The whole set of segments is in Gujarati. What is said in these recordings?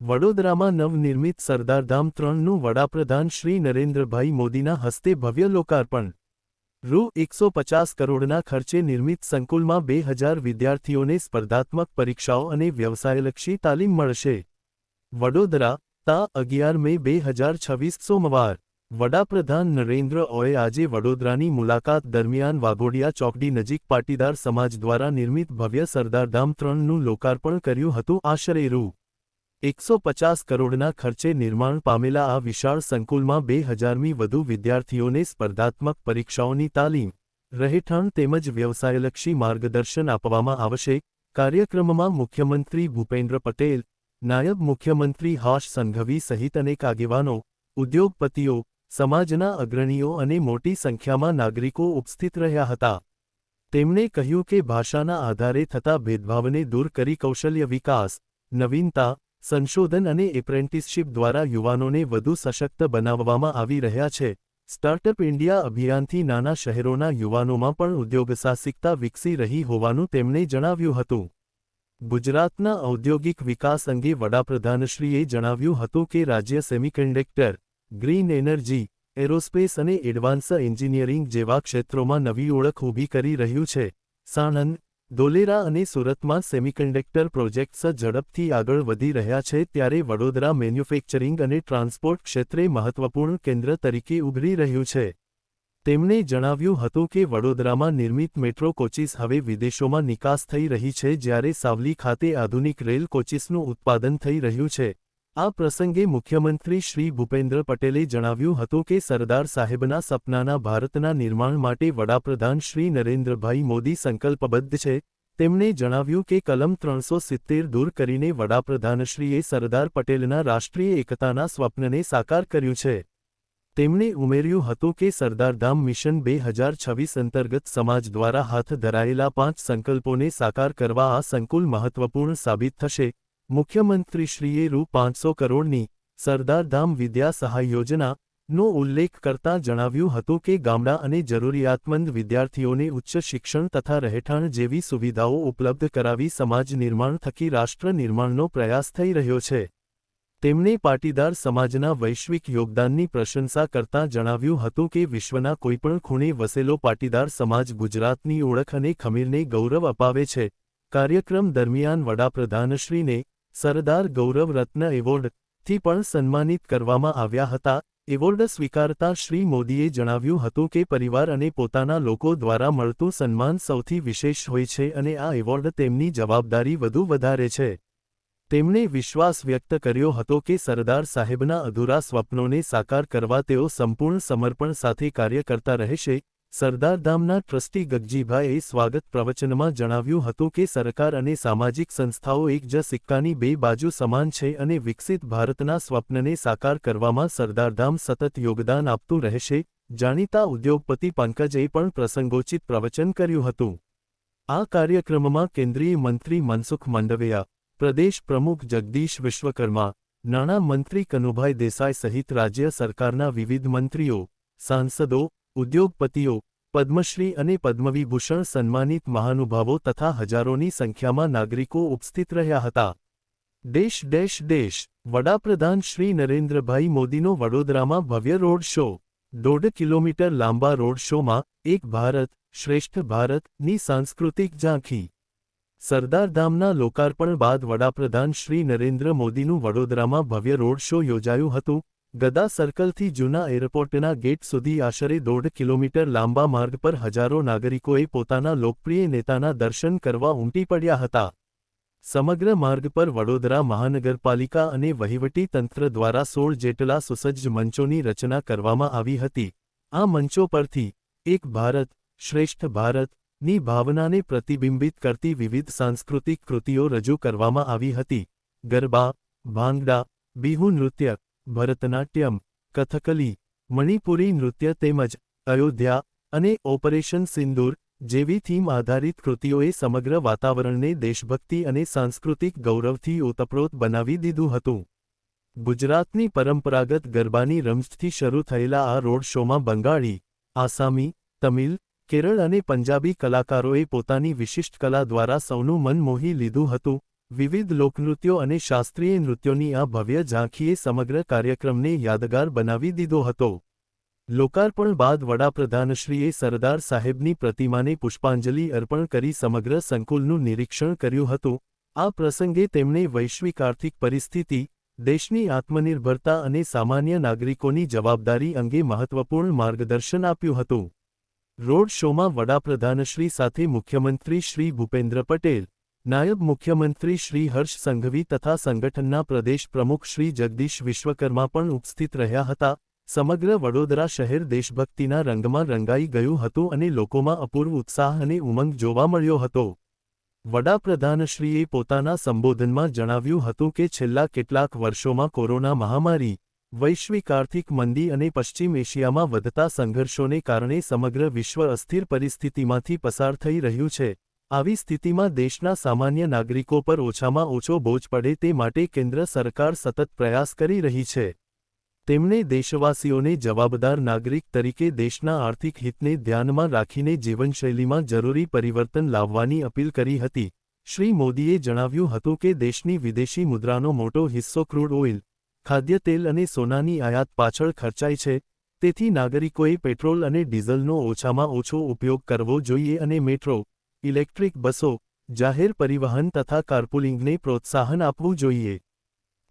વડોદરામાં નવનિર્મિત સરદારધામ 3નું વડાપ્રધાન શ્રી નરેન્દ્રભાઈ મોદીના હસ્તે ભવ્ય લોકાર્પણ। રૂ150 કરોડના ખર્ચે નિર્મિત સંકુલમાં 2000 વિદ્યાર્થીઓને સ્પર્ધાત્મક પરીક્ષાઓ અને વ્યવસાયલક્ષી તાલીમ મળશે। વડોદરા, તા 11 મે 2026 સોમવાર। વડાપ્રધાન નરેન્દ્રએ આજે વડોદરાની મુલાકાત દરમિયાન વાઘોડિયા ચોકડી નજીક પાટીદાર સમાજ દ્વારા નિર્મિત ભવ્ય સરદારધામ 3નું લોકાર્પણ કર્યું હતું। આશરે રૂ150 કરોડના ખર્ચે નિર્માણ પામેલા આ વિશાળ સંકુલમાં 2000મી વધુ વિદ્યાર્થીઓને સ્પર્ધાત્મક પરીક્ષાઓની તાલીમ, રહેઠાણ તેમજ વ્યવસાયલક્ષી માર્ગદર્શન આપવામાં આવશે। કાર્યક્રમમાં મુખ્યમંત્રી ભૂપેન્દ્ર પટેલ, નાયબ મુખ્યમંત્રી હર્ષ સંઘવી સહિત અનેક આગેવાનો, ઉદ્યોગપતિઓ, સમાજના અગ્રણીઓ અને મોટી સંખ્યામાં નાગરિકો ઉપસ્થિત રહ્યા હતા। તેમણે કહ્યું કે ભાષાના આધારે થતા ભેદભાવને દૂર કરી કૌશલ્ય વિકાસ, નવીનતા, સંશોધન અને એપ્રેન્ટિસશીપ દ્વારા યુવાનોને વધુ સશક્ત બનાવવામાં આવી રહ્યા છે। સ્ટાર્ટઅપ ઇન્ડિયા અભિયાનથી નાના શહેરોના યુવાનોમાં પણ ઉદ્યોગસાહસિકતા વિકસી રહી હોવાનું તેમણે જણાવ્યું હતું। ગુજરાતના ઔદ્યોગિક વિકાસ અંગે વડાપ્રધાનશ્રીએ જણાવ્યું હતું કે રાજ્ય સેમિકન્ડક્ટર, ગ્રીન એનર્જી, એરોસ્પેસ અને એડવાન્સ એન્જિનિયરિંગ જેવા ક્ષેત્રોમાં નવી ઓળખ ઊભી કરી રહ્યું છે। સાણંદ, ધોલેરા અને સુરતમાં સેમિકન્ડક્ટર પ્રોજેક્ટ્સ ઝડપથી આગળ વધી રહ્યા છે ત્યારે વડોદરા મેન્યુફેક્ચરિંગ અને ટ્રાન્સપોર્ટ ક્ષેત્રે મહત્વપૂર્ણ કેન્દ્ર તરીકે ઉભરી રહ્યું છે। તેમણે જણાવ્યું હતું કે વડોદરામાં નિર્મિત મેટ્રો કોચિસ હવે વિદેશોમાં નિકાસ થઈ રહી છે જ્યારે સાવલી ખાતે આધુનિક રેલ કોચિસનું ઉત્પાદન થઈ રહ્યું છે। આ પ્રસંગે મુખ્યમંત્રી શ્રી ભૂપેન્દ્ર પટેલે જણાવ્યું હતું કે સરદાર સાહેબના સપનાના ભારતના નિર્માણ માટે વડાપ્રધાન શ્રી નરેન્દ્રભાઈ મોદી સંકલ્પબદ્ધ છે। તેમણે જણાવ્યું કે કલમ 370 દૂર કરીને વડાપ્રધાનશ્રીએ સરદાર પટેલના રાષ્ટ્રીય એકતાના સ્વપ્નને સાકાર કર્યું છે। તેમણે ઉમેર્યું હતું કે સરદારધામ મિશન 2026 અંતર્ગત સમાજ દ્વારા હાથ ધરાયેલા 5 સંકલ્પોને સાકાર કરવા આ સંકુલ મહત્વપૂર્ણ સાબિત થશે। મુખ્યમંત્રીશ્રીએ રૂ500 કરોડની સરદારધામ વિદ્યા સહાય યોજનાનો ઉલ્લેખ કરતાં જણાવ્યું હતું કે ગામડા અને જરૂરિયાતમંદ વિદ્યાર્થીઓને ઉચ્ચ શિક્ષણ તથા રહેઠાણ જેવી સુવિધાઓ ઉપલબ્ધ કરાવી સમાજ નિર્માણ થકી રાષ્ટ્ર નિર્માણનો પ્રયાસ થઈ રહ્યો છે। તેમણે પાટીદાર સમાજના વૈશ્વિક યોગદાનની પ્રશંસા કરતાં જણાવ્યું હતું કે વિશ્વના કોઈપણ ખૂણે વસેલો પાટીદાર સમાજ ગુજરાતની ઓળખ અને ખમીરને ગૌરવ અપાવે છે। કાર્યક્રમ દરમિયાન વડાપ્રધાનશ્રીને સરદાર ગૌરવ રત્ન એવોર્ડથી પણ સન્માનિત કરવામાં આવ્યા હતા। એવોર્ડ સ્વીકારતા શ્રી મોદીએ જણાવ્યું હતું કે પરિવાર અને પોતાના લોકો દ્વારા મળતું સન્માન સૌથી વિશેષ હોય છે અને આ એવોર્ડ તેમની જવાબદારી વધુ વધારે છે। તેમણે વિશ્વાસ વ્યક્ત કર્યો હતો કે સરદાર સાહેબના અધૂરા સ્વપ્નોને સાકાર કરવા તેઓ સંપૂર્ણ સમર્પણ સાથે કાર્ય કરતા રહેશે। સરદારધામના ટ્રસ્ટી ગગજીભાઈએ સ્વાગત પ્રવચનમાં જણાવ્યું હતું કે સરકાર અને સામાજિક સંસ્થાઓ એક જ સિક્કાની બે બાજુ સમાન છે અને વિકસિત ભારતના સ્વપ્નને સાકાર કરવામાં સરદારધામ સતત યોગદાન આપતું રહેશે। જાણીતા ઉદ્યોગપતિ પંકજએ પણ પ્રસંગોચિત પ્રવચન કર્યું હતું। આ કાર્યક્રમમાં કેન્દ્રીય મંત્રી મનસુખ માંડવિયા, પ્રદેશ પ્રમુખ જગદીશ વિશ્વકર્મા, નાણાં મંત્રી કનુભાઈ દેસાઈ સહિત રાજ્ય સરકારના વિવિધ મંત્રીઓ, સાંસદો, ઉદ્યોગપતિઓ, પદ્મશ્રી અને પદ્મવિભૂષણ સન્માનિત મહાનુભાવો તથા હજારોની સંખ્યામાં નાગરિકો ઉપસ્થિત રહ્યા હતા। દેશ વડાપ્રધાન શ્રી નરેન્દ્રભાઈ મોદીનો વડોદરામાં ભવ્ય રોડ શો। 1.5 કિલોમીટર લાંબા રોડ શોમાં એક ભારત શ્રેષ્ઠ ભારતની સાંસ્કૃતિક ઝાંખી। સરદારધામના લોકાર્પણ બાદ વડાપ્રધાન શ્રી નરેન્દ્ર મોદીનું વડોદરામાં ભવ્ય રોડ શો યોજાયું હતું। ગદા સર્કલથી જૂના એરપોર્ટના ગેટ સુધી આશરે 1.5 કિલોમીટર લાંબા માર્ગ પર હજારો નાગરિકોએ પોતાના લોકપ્રિય નેતાના દર્શન કરવા ઉમટી પડ્યા હતા। સમગ્ર માર્ગ પર વડોદરા મહાનગરપાલિકા અને વહીવટી તંત્ર દ્વારા 16 જેટલા સુસજ્જ મંચોની રચના કરવામાં આવી હતી। આ મંચો પરથી એક ભારત શ્રેષ્ઠ ભારતની ભાવનાને પ્રતિબિંબિત કરતી વિવિધ સાંસ્કૃતિક કૃતિઓ રજૂ કરવામાં આવી હતી। ગરબા, ભાંગડા, બિહુ નૃત્ય, ભરતનાટ્યમ, કથકલી, મણિપુરી નૃત્ય તેમજ અયોધ્યા અને ઓપરેશન સિંદૂર જેવી થીમ આધારિત કૃતિઓએ સમગ્ર વાતાવરણને દેશભક્તિ અને સાંસ્કૃતિક ગૌરવથી ઓતપ્રોત બનાવી દીધું હતું। ગુજરાતની પરંપરાગત ગરબાની રમઝથી શરૂ થયેલા આ રોડ શોમાં બંગાળી, આસામી, તમિલ, કેરળ અને પંજાબી કલાકારોએ પોતાની વિશિષ્ટ કલા દ્વારા સૌનું મન મોહી લીધું હતું। વિવિધ લોકનૃત્યો અને શાસ્ત્રીય નૃત્યોની આ ભવ્ય ઝાંખીએ સમગ્ર કાર્યક્રમને યાદગાર બનાવી દીધો હતો. લોકાર્પણ બાદ વડાપ્રધાનશ્રીએ સરદાર સાહેબની પ્રતિમાને પુષ્પાંજલિ અર્પણ કરી સમગ્ર સંકુલનું નિરીક્ષણ કર્યું હતું. આ પ્રસંગે તેમણે વૈશ્વિક આર્થિક પરિસ્થિતિ, દેશની આત્મનિર્ભરતા અને સામાન્ય નાગરિકોની જવાબદારી અંગે મહત્વપૂર્ણ માર્ગદર્શન આપ્યું હતું. રોડ શોમાં વડાપ્રધાનશ્રી સાથે મુખ્યમંત્રી શ્રી ભૂપેન્દ્ર પટેલ, નાયબ મુખ્યમંત્રી શ્રી હર્ષ સંઘવી તથા સંગઠનના પ્રદેશ પ્રમુખ શ્રી જગદીશ વિશ્વકર્મા પણ ઉપસ્થિત રહ્યા હતા. સમગ્ર વડોદરા શહેર દેશભક્તિના રંગમાં રંગાઈ ગયું હતું અને લોકોમાં અપૂર્વ ઉત્સાહ અને ઉમંગ જોવા મળ્યો હતો. વડાપ્રધાનશ્રીએ પોતાના સંબોધનમાં જણાવ્યું હતું કે છેલ્લા કેટલાક વર્ષોમાં કોરોના મહામારી, વૈશ્વિક આર્થિક મંદી અને પશ્ચિમ એશિયામાં વધતા સંઘર્ષોને કારણે સમગ્ર વિશ્વ અસ્થિર પરિસ્થિતિમાંથી પસાર થઈ રહ્યું છે. આવી સ્થિતિમાં દેશના સામાન્ય નાગરિકો પર ઓછામાં ઓછો બોજ પડે તે માટે કેન્દ્ર સરકાર સતત પ્રયાસ કરી રહી છે. તેમણે દેશવાસીઓને જવાબદાર નાગરિક તરીકે દેશના આર્થિક હિતને ધ્યાનમાં રાખીને જીવનશૈલીમાં જરૂરી પરિવર્તન લાવવાની અપીલ કરી હતી. શ્રી મોદીએ જણાવ્યું હતું કે દેશની વિદેશી મુદ્રાનો મોટો હિસ્સો ક્રૂડ ઓઇલ, ખાદ્યતેલ અને સોનાની આયાત પાછળ ખર્ચાય છે. તેથી નાગરિકોએ પેટ્રોલ અને ડીઝલનો ઓછામાં ઓછો ઉપયોગ કરવો જોઈએ અને મેટ્રો, ઇલેક્ટ્રિક બસો, જાહેર પરિવહન તથા કાર્પુલિંગને પ્રોત્સાહન આપવું જોઈએ.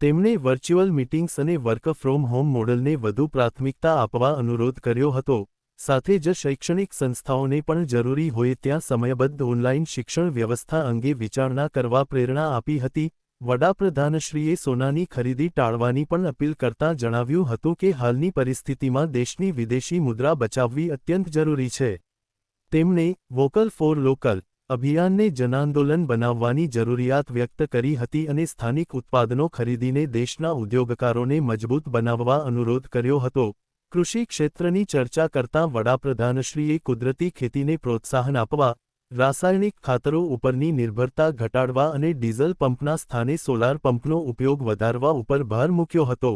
તેમણે વર્ચ્યુઅલ મીટિંગ્સ અને વર્ક ફ્રોમ હોમ મોડલને વધુ પ્રાથમિકતા આપવા અનુરોધ કર્યો હતો. સાથે જ શૈક્ષણિક સંસ્થાઓને પણ જરૂરી હોય ત્યાં સમયબદ્ધ ઓનલાઇન શિક્ષણ વ્યવસ્થા અંગે વિચારણા કરવા પ્રેરણા આપી હતી. વડાપ્રધાનશ્રીએ સોનાની ખરીદી ટાળવાની પણ અપીલ કરતા જણાવ્યું હતું કે હાલની પરિસ્થિતિમાં દેશની વિદેશી મુદ્રા બચાવવી અત્યંત જરૂરી છે. તેમણે વોકલ ફોર લોકલ અભિયાનને જનાંદોલન બનાવવાની જરૂરિયાત વ્યક્ત કરી હતી અને સ્થાનિક ઉત્પાદનો ખરીદીને દેશના ઉદ્યોગકારોને મજબૂત બનાવવા અનુરોધ કર્યો હતો. કૃષિ ક્ષેત્રની ચર્ચા કરતાં વડાપ્રધાનશ્રીએ કુદરતી ખેતીને પ્રોત્સાહન આપવા, રાસાયણિક ખાતરો ઉપરની નિર્ભરતા ઘટાડવા અને ડીઝલ પંપના સ્થાને સોલાર પંપનો ઉપયોગ વધારવા ઉપર ભાર મૂક્યો હતો.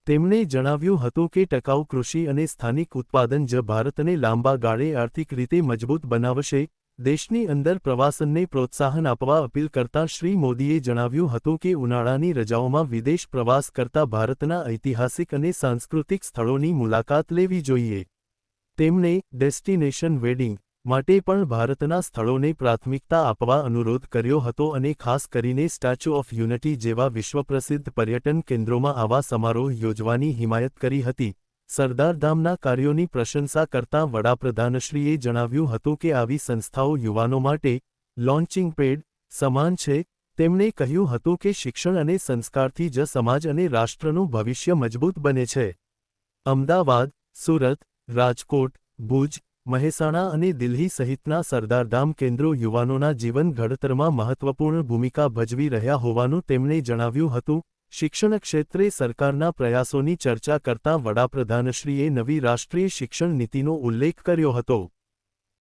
તેમણે જણાવ્યું હતું કે ટકાઉ કૃષિ અને સ્થાનિક ઉત્પાદન જ ભારતને લાંબા ગાળે આર્થિક રીતે મજબૂત બનાવશે. દેશની અંદર પ્રવાસનને પ્રોત્સાહન આપવા અપીલ કરતા શ્રી મોદીએ જણાવ્યું હતું કે ઉનાળાની રજાઓમાં વિદેશ પ્રવાસ કરતા ભારતના ઐતિહાસિક અને સાંસ્કૃતિક સ્થળોની મુલાકાત લેવી જોઈએ. તેમણે ડેસ્ટિનેશન વેડિંગ માટે પણ ભારતના સ્થળોને પ્રાથમિકતા આપવા અનુરોધ કર્યો હતો અને ખાસ કરીને સ્ટેચ્યુ ઓફ યુનિટી જેવા વિશ્વપ્રસિદ્ધ પર્યટન કેન્દ્રોમાં આવા સમારોહ યોજવાની હિમાયત કરી હતી. સરદારધામના કાર્યોની પ્રશંસા કરતાં વડાપ્રધાનશ્રીએ જણાવ્યું હતું કે આવી સંસ્થાઓ યુવાનો માટે લોન્ચિંગ પેડ સમાન છે. તેમણે કહ્યું હતું કે શિક્ષણ અને સંસ્કારથી જ સમાજ અને રાષ્ટ્રનું ભવિષ્ય મજબૂત બને છે. અમદાવાદ, સુરત, રાજકોટ, ભુજ, મહેસાણા અને દિલ્હી સહિતના સરદારધામ કેન્દ્રો યુવાનોના જીવન ઘડતરમાં મહત્વપૂર્ણ ભૂમિકા ભજવી રહ્યા હોવાનું તેમણે જણાવ્યું હતું. શિક્ષણ ક્ષેત્રે સરકારના પ્રયાસોની ચર્ચા કરતાં વડાપ્રધાનશ્રીએ નવી રાષ્ટ્રીય શિક્ષણ નીતિનો ઉલ્લેખ કર્યો હતો.